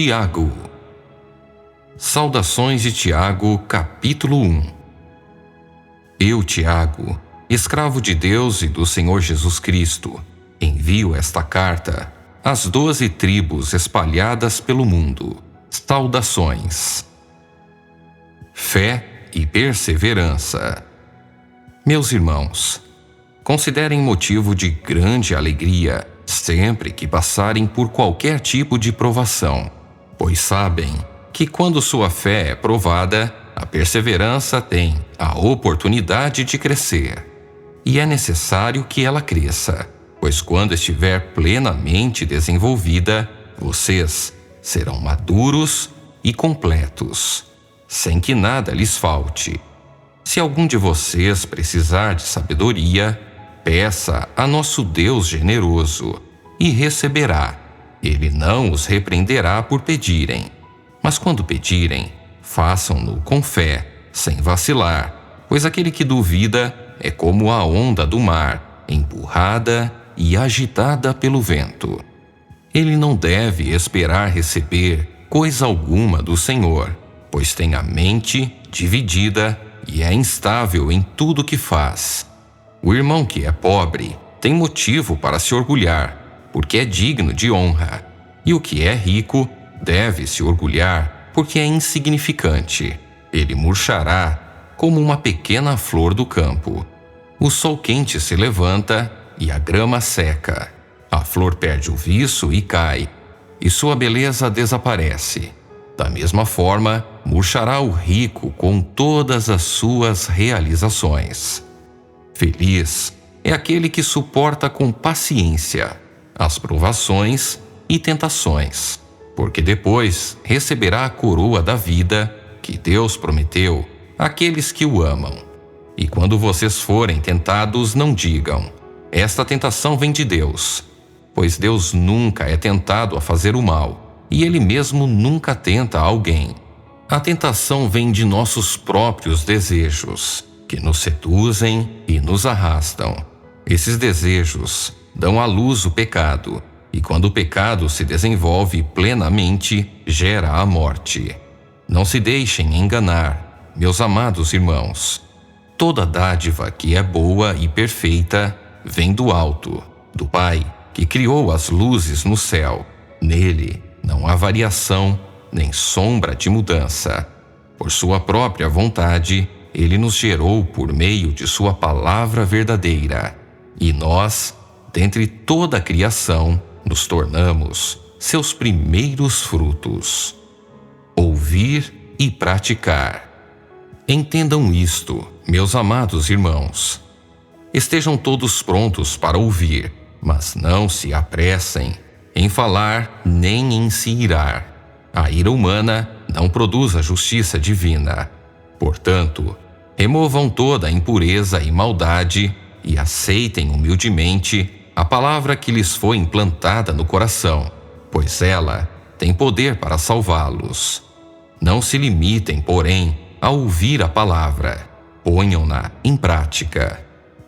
Tiago. Saudações de Tiago, capítulo 1. Eu, Tiago, escravo de Deus e do Senhor Jesus Cristo, envio esta carta às 12 tribos espalhadas pelo mundo. Saudações. Fé e perseverança. Meus irmãos, considerem motivo de grande alegria sempre que passarem por qualquer tipo de provação, pois sabem que quando sua fé é provada, a perseverança tem a oportunidade de crescer. E é necessário que ela cresça, pois quando estiver plenamente desenvolvida, vocês serão maduros e completos, sem que nada lhes falte. Se algum de vocês precisar de sabedoria, peça a nosso Deus generoso e receberá. Ele não os repreenderá por pedirem, mas quando pedirem, façam-no com fé, sem vacilar, pois aquele que duvida é como a onda do mar, empurrada e agitada pelo vento. Ele não deve esperar receber coisa alguma do Senhor, pois tem a mente dividida e é instável em tudo que faz. O irmão que é pobre tem motivo para se orgulhar, porque é digno de honra, e o que é rico deve se orgulhar, porque é insignificante. Ele murchará como uma pequena flor do campo. O sol quente se levanta e a grama seca. A flor perde o viço e cai, e sua beleza desaparece. Da mesma forma, murchará o rico com todas as suas realizações. Feliz é aquele que suporta com paciência as provações e tentações, porque depois receberá a coroa da vida que Deus prometeu àqueles que o amam. E quando vocês forem tentados, não digam: esta tentação vem de Deus, pois Deus nunca é tentado a fazer o mal, e Ele mesmo nunca tenta alguém. A tentação vem de nossos próprios desejos, que nos seduzem e nos arrastam. Esses desejos dão à luz o pecado, e quando o pecado se desenvolve plenamente, gera a morte. Não se deixem enganar, meus amados irmãos. Toda dádiva que é boa e perfeita vem do alto, do Pai, que criou as luzes no céu. Nele não há variação, nem sombra de mudança. Por sua própria vontade, Ele nos gerou por meio de sua palavra verdadeira. E nós, dentre toda a criação, nos tornamos seus primeiros frutos. Ouvir e praticar. Entendam isto, meus amados irmãos. Estejam todos prontos para ouvir, mas não se apressem em falar nem em se irar. A ira humana não produz a justiça divina. Portanto, removam toda a impureza e maldade e aceitem humildemente a palavra que lhes foi implantada no coração, pois ela tem poder para salvá-los. Não se limitem, porém, a ouvir a palavra. Ponham-na em prática.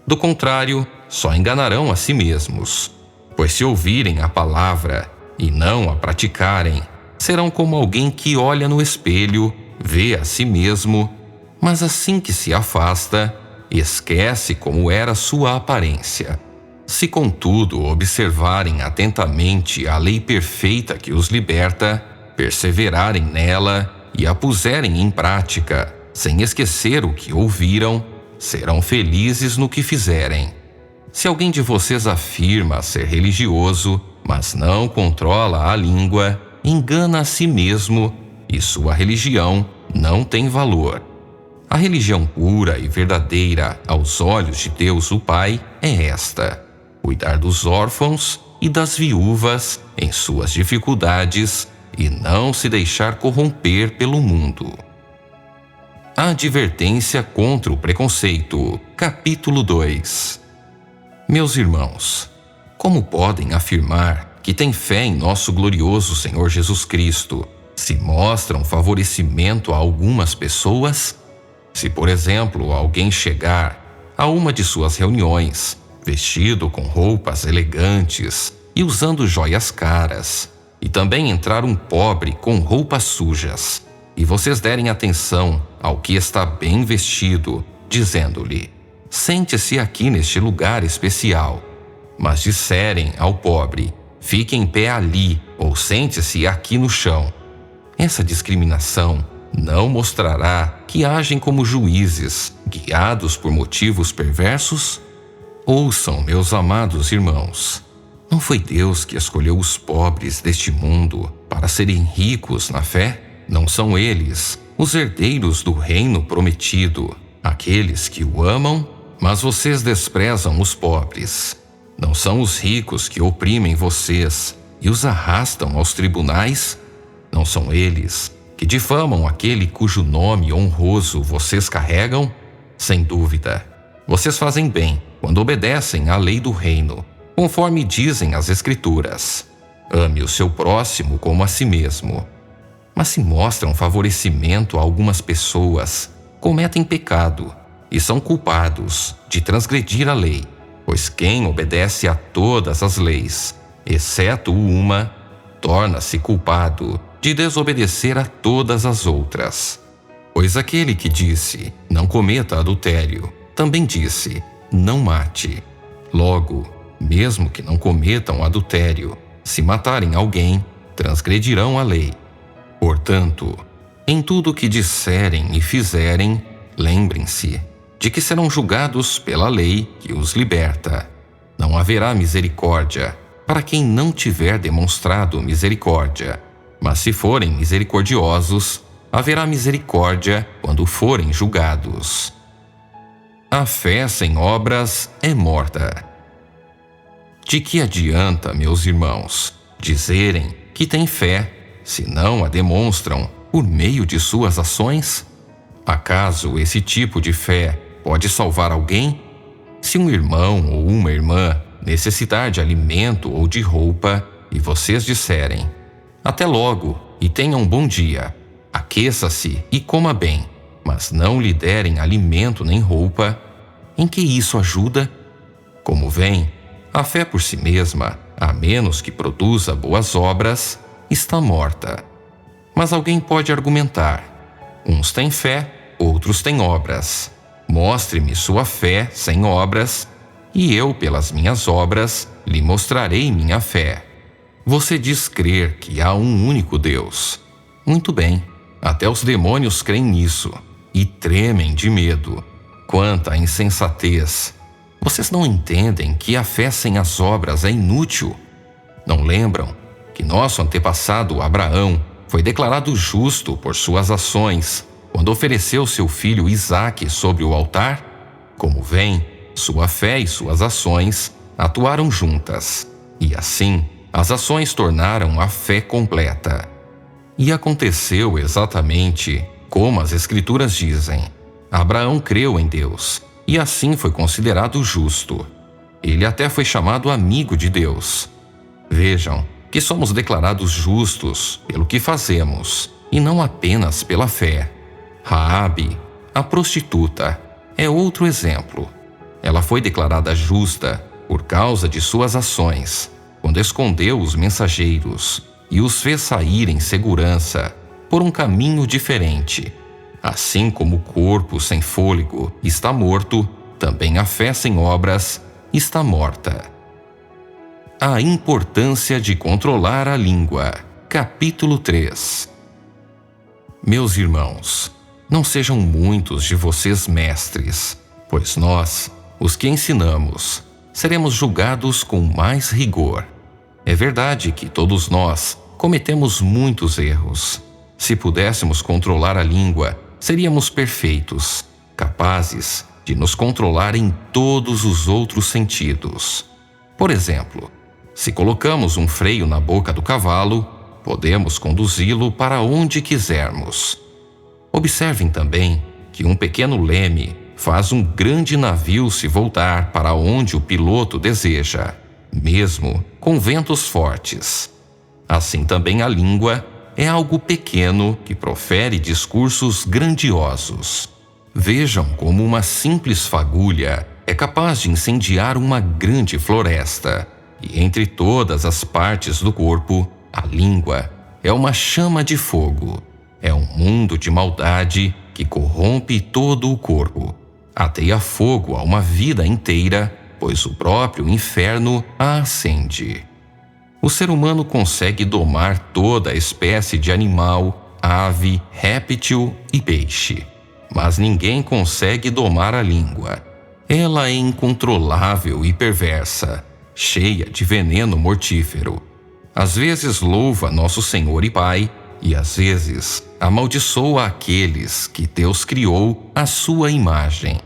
Do contrário, só enganarão a si mesmos. Pois se ouvirem a palavra e não a praticarem, serão como alguém que olha no espelho, vê a si mesmo, mas assim que se afasta, esquece como era sua aparência. Se, contudo, observarem atentamente a lei perfeita que os liberta, perseverarem nela e a puserem em prática, sem esquecer o que ouviram, serão felizes no que fizerem. Se alguém de vocês afirma ser religioso, mas não controla a língua, engana a si mesmo e sua religião não tem valor. A religião pura e verdadeira aos olhos de Deus o Pai é esta: cuidar dos órfãos e das viúvas em suas dificuldades e não se deixar corromper pelo mundo. A advertência contra o preconceito, capítulo 2. Meus irmãos, como podem afirmar que têm fé em nosso glorioso Senhor Jesus Cristo se mostram favorecimento a algumas pessoas? Se, por exemplo, alguém chegar a uma de suas reuniões, vestido com roupas elegantes e usando joias caras, e também entrar um pobre com roupas sujas, e vocês derem atenção ao que está bem vestido, dizendo-lhe: sente-se aqui neste lugar especial, mas disserem ao pobre: fique em pé ali, ou sente-se aqui no chão, essa discriminação não mostrará que agem como juízes, guiados por motivos perversos? Ouçam, meus amados irmãos. Não foi Deus que escolheu os pobres deste mundo para serem ricos na fé? Não são eles os herdeiros do reino prometido, aqueles que o amam? Mas vocês desprezam os pobres. Não são os ricos que oprimem vocês e os arrastam aos tribunais? Não são eles que difamam aquele cujo nome honroso vocês carregam? Sem dúvida, vocês fazem bem quando obedecem à lei do reino, conforme dizem as Escrituras: ame o seu próximo como a si mesmo. Mas se mostram favorecimento a algumas pessoas, cometem pecado e são culpados de transgredir a lei, pois quem obedece a todas as leis, exceto uma, torna-se culpado de desobedecer a todas as outras. Pois aquele que disse: não cometa adultério, também disse: não mate. Logo, mesmo que não cometam adultério, se matarem alguém, transgredirão a lei. Portanto, em tudo o que disserem e fizerem, lembrem-se de que serão julgados pela lei que os liberta. Não haverá misericórdia para quem não tiver demonstrado misericórdia, mas se forem misericordiosos, haverá misericórdia quando forem julgados. A fé sem obras é morta. De que adianta, meus irmãos, dizerem que têm fé, se não a demonstram por meio de suas ações? Acaso esse tipo de fé pode salvar alguém? Se um irmão ou uma irmã necessitar de alimento ou de roupa, e vocês disserem: até logo e tenha um bom dia, aqueça-se e coma bem, mas não lhe derem alimento nem roupa, em que isso ajuda? Como vem, a fé por si mesma, a menos que produza boas obras, está morta. Mas alguém pode argumentar: uns têm fé, outros têm obras. Mostre-me sua fé sem obras, e eu, pelas minhas obras, lhe mostrarei minha fé. Você diz crer que há um único Deus. Muito bem, até os demônios creem nisso e tremem de medo. Quanta insensatez! Vocês não entendem que a fé sem as obras é inútil? Não lembram que nosso antepassado Abraão foi declarado justo por suas ações quando ofereceu seu filho Isaque sobre o altar? Como vem, sua fé e suas ações atuaram juntas, e assim as ações tornaram a fé completa. E aconteceu exatamente como as Escrituras dizem: Abraão creu em Deus, e assim foi considerado justo. Ele até foi chamado amigo de Deus. Vejam que somos declarados justos pelo que fazemos, e não apenas pela fé. Raabe, a prostituta, é outro exemplo. Ela foi declarada justa por causa de suas ações, quando escondeu os mensageiros e os fez sair em segurança por um caminho diferente. Assim como o corpo sem fôlego está morto, também a fé sem obras está morta. A importância de controlar a língua. Capítulo 3. Meus irmãos, não sejam muitos de vocês mestres, pois nós, os que ensinamos, seremos julgados com mais rigor. É verdade que todos nós cometemos muitos erros. Se pudéssemos controlar a língua, seríamos perfeitos, capazes de nos controlar em todos os outros sentidos. Por exemplo, se colocamos um freio na boca do cavalo, podemos conduzi-lo para onde quisermos. Observem também que um pequeno leme faz um grande navio se voltar para onde o piloto deseja, mesmo com ventos fortes. Assim também a língua é algo pequeno que profere discursos grandiosos. Vejam como uma simples fagulha é capaz de incendiar uma grande floresta, e entre todas as partes do corpo, A língua é uma chama de fogo. É um mundo de maldade que corrompe todo o corpo. Ateia fogo a uma vida inteira, pois o próprio inferno a acende. O ser humano consegue domar toda espécie de animal, ave, réptil e peixe. Mas ninguém consegue domar a língua. Ela é incontrolável e perversa, cheia de veneno mortífero. Às vezes louva nosso Senhor e Pai, e às vezes amaldiçoa aqueles que Deus criou à sua imagem.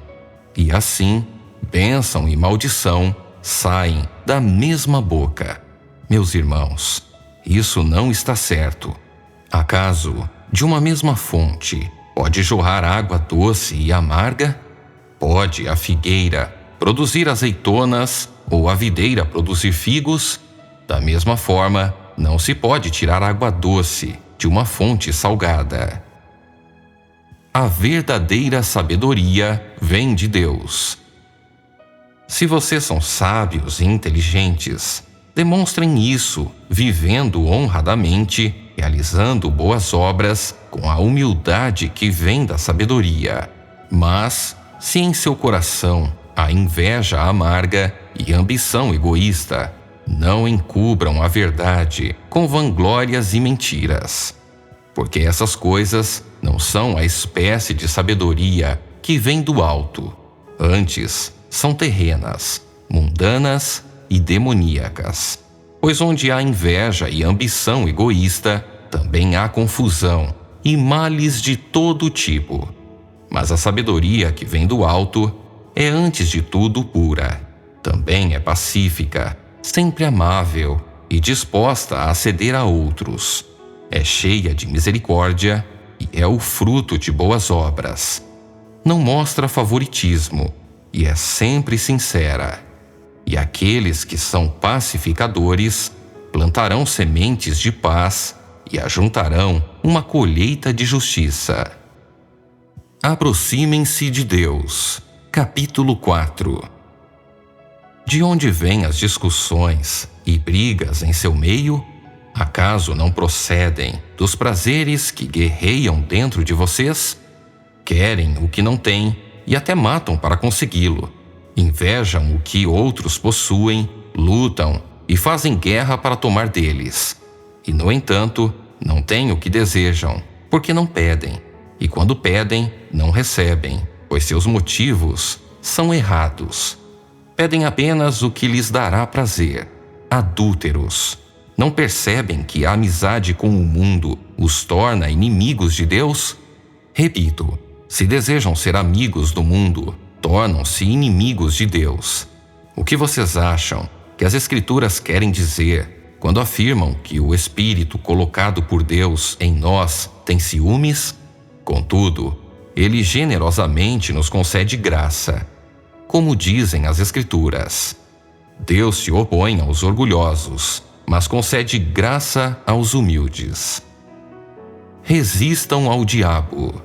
E assim, bênção e maldição saem da mesma boca. Meus irmãos, isso não está certo. Acaso, de uma mesma fonte, pode jorrar água doce e amarga? Pode a figueira produzir azeitonas ou a videira produzir figos? Da mesma forma, não se pode tirar água doce de uma fonte salgada. A verdadeira sabedoria vem de Deus. Se vocês são sábios e inteligentes, demonstrem isso vivendo honradamente, realizando boas obras com a humildade que vem da sabedoria. Mas, se em seu coração há inveja amarga e ambição egoísta, não encubram a verdade com vanglórias e mentiras, porque essas coisas não são a espécie de sabedoria que vem do alto. Antes, são terrenas, mundanas e demoníacas. Pois onde há inveja e ambição egoísta, também há confusão e males de todo tipo. Mas a sabedoria que vem do alto é antes de tudo pura. Também é pacífica, sempre amável e disposta a ceder a outros. É cheia de misericórdia e é o fruto de boas obras. Não mostra favoritismo e é sempre sincera. E aqueles que são pacificadores plantarão sementes de paz e ajuntarão uma colheita de justiça. Aproximem-se de Deus. Capítulo 4. De onde vêm as discussões e brigas em seu meio? Acaso não procedem dos prazeres que guerreiam dentro de vocês? Querem o que não têm e até matam para consegui-lo. Invejam o que outros possuem, lutam e fazem guerra para tomar deles. E, no entanto, não têm o que desejam, porque não pedem. E quando pedem, não recebem, pois seus motivos são errados. Pedem apenas o que lhes dará prazer. Adúlteros. Não percebem que a amizade com o mundo os torna inimigos de Deus? Repito, se desejam ser amigos do mundo, tornam-se inimigos de Deus. O que vocês acham que as Escrituras querem dizer quando afirmam que o Espírito colocado por Deus em nós tem ciúmes? Contudo, Ele generosamente nos concede graça. Como dizem as Escrituras, Deus se opõe aos orgulhosos, mas concede graça aos humildes. Resistam ao diabo.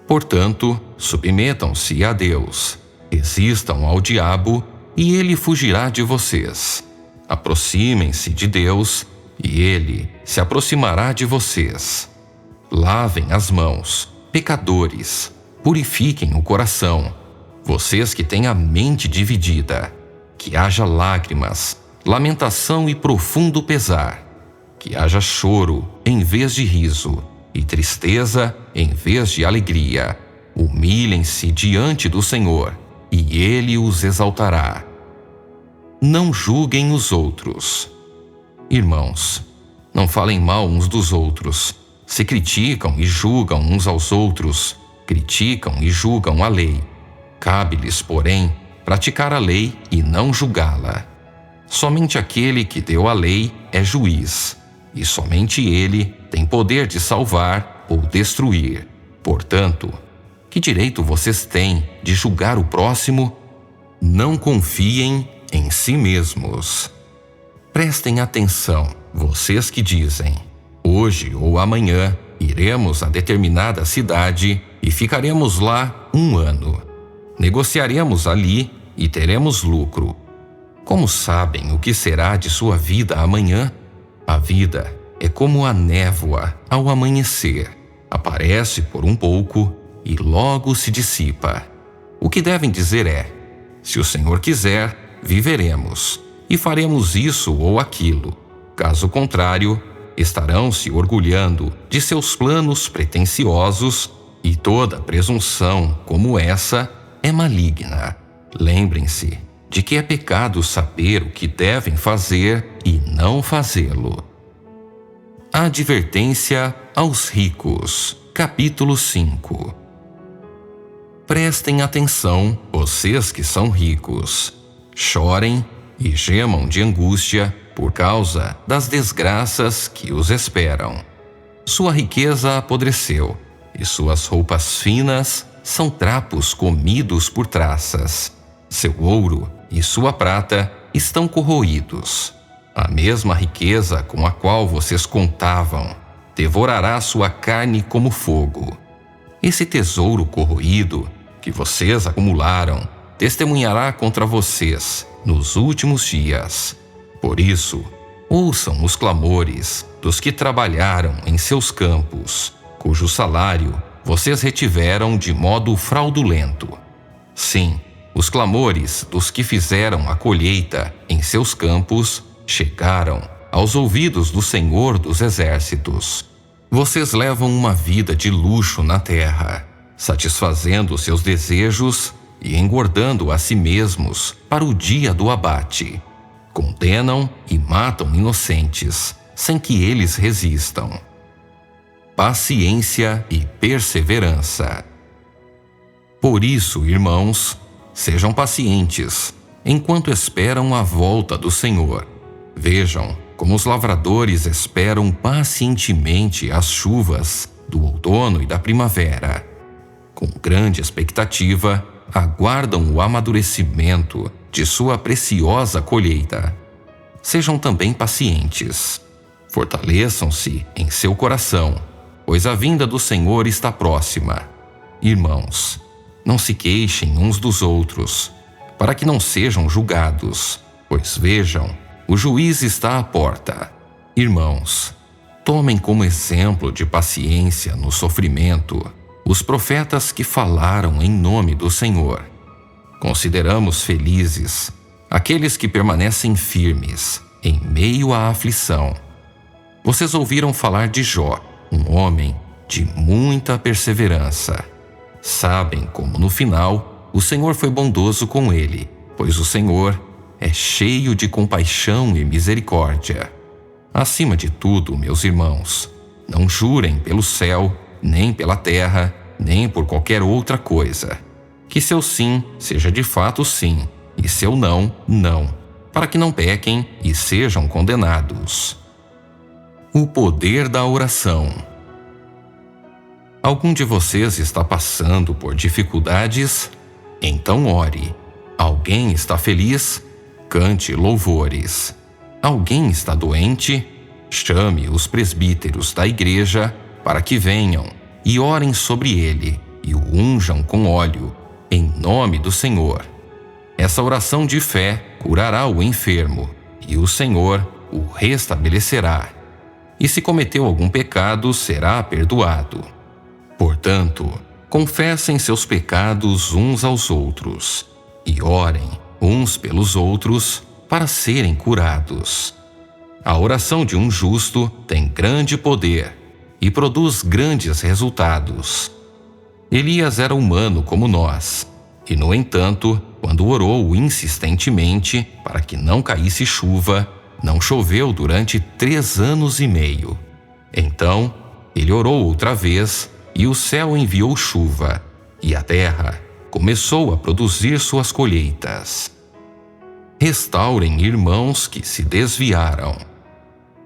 Portanto, submetam-se a Deus, resistam ao diabo e ele fugirá de vocês. Aproximem-se de Deus e ele se aproximará de vocês. Lavem as mãos, pecadores, purifiquem o coração, vocês que têm a mente dividida. Que haja lágrimas, lamentação e profundo pesar. Que haja choro em vez de riso e tristeza em vez de alegria. Humilhem-se diante do Senhor e Ele os exaltará. Não julguem os outros. Irmãos, não falem mal uns dos outros. Se criticam e julgam uns aos outros, criticam e julgam a lei. Cabe-lhes, porém, praticar a lei e não julgá-la. Somente aquele que deu a lei é juiz, e somente ele tem poder de salvar ou destruir. Portanto, que direito vocês têm de julgar o próximo? Não confiem em si mesmos. Prestem atenção, vocês que dizem: hoje ou amanhã iremos a determinada cidade e ficaremos lá 1 ano. Negociaremos ali e teremos lucro. Como sabem o que será de sua vida amanhã? A vida é como a névoa ao amanhecer. Aparece por um pouco e logo se dissipa. O que devem dizer é: se o Senhor quiser, viveremos e faremos isso ou aquilo. Caso contrário, estarão se orgulhando de seus planos pretensiosos, e toda presunção como essa é maligna. Lembrem-se de que é pecado saber o que devem fazer e não fazê-lo. Advertência aos ricos, capítulo 5. Prestem atenção, vocês que são ricos. Chorem e gemam de angústia por causa das desgraças que os esperam. Sua riqueza apodreceu, e suas roupas finas são trapos comidos por traças. Seu ouro e sua prata estão corroídos. A mesma riqueza com a qual vocês contavam devorará sua carne como fogo. Esse tesouro corroído que vocês acumularam testemunhará contra vocês nos últimos dias. Por isso, ouçam os clamores dos que trabalharam em seus campos, cujo salário vocês retiveram de modo fraudulento. Sim, os clamores dos que fizeram a colheita em seus campos chegaram aos ouvidos do Senhor dos Exércitos. Vocês levam uma vida de luxo na terra, satisfazendo seus desejos e engordando a si mesmos para o dia do abate. Condenam e matam inocentes, sem que eles resistam. Paciência e perseverança. Por isso, irmãos, sejam pacientes, enquanto esperam a volta do Senhor. Vejam como os lavradores esperam pacientemente as chuvas do outono e da primavera. Com grande expectativa, aguardam o amadurecimento de sua preciosa colheita. Sejam também pacientes. Fortaleçam-se em seu coração, pois a vinda do Senhor está próxima. Irmãos, não se queixem uns dos outros, para que não sejam julgados, pois vejam, o juiz está à porta. Irmãos, tomem como exemplo de paciência no sofrimento os profetas que falaram em nome do Senhor. Consideramos felizes aqueles que permanecem firmes em meio à aflição. Vocês ouviram falar de Jó, um homem de muita perseverança. Sabem como no final o Senhor foi bondoso com ele, pois o Senhor é cheio de compaixão e misericórdia. Acima de tudo, meus irmãos, não jurem pelo céu, nem pela terra, nem por qualquer outra coisa. Que seu sim seja de fato sim, e seu não, não, para que não pequem e sejam condenados. O poder da oração. Algum de vocês está passando por dificuldades? Então ore. Alguém está feliz? Cante louvores. Alguém está doente? Chame os presbíteros da igreja para que venham e orem sobre ele e o unjam com óleo, em nome do Senhor. Essa oração de fé curará o enfermo e o Senhor o restabelecerá. E se cometeu algum pecado, será perdoado. Portanto, confessem seus pecados uns aos outros e orem uns pelos outros para serem curados. A oração de um justo tem grande poder e produz grandes resultados. Elias era humano como nós, e no entanto, quando orou insistentemente para que não caísse chuva, não choveu durante 3 anos e meio. Então, ele orou outra vez e o céu enviou chuva, e a terra começou a produzir suas colheitas. Restaurem irmãos que se desviaram.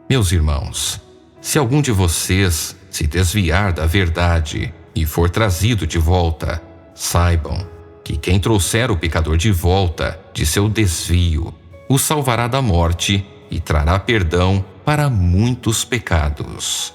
Meus irmãos, se algum de vocês se desviar da verdade e for trazido de volta, saibam que quem trouxer o pecador de volta de seu desvio o salvará da morte e trará perdão para muitos pecados.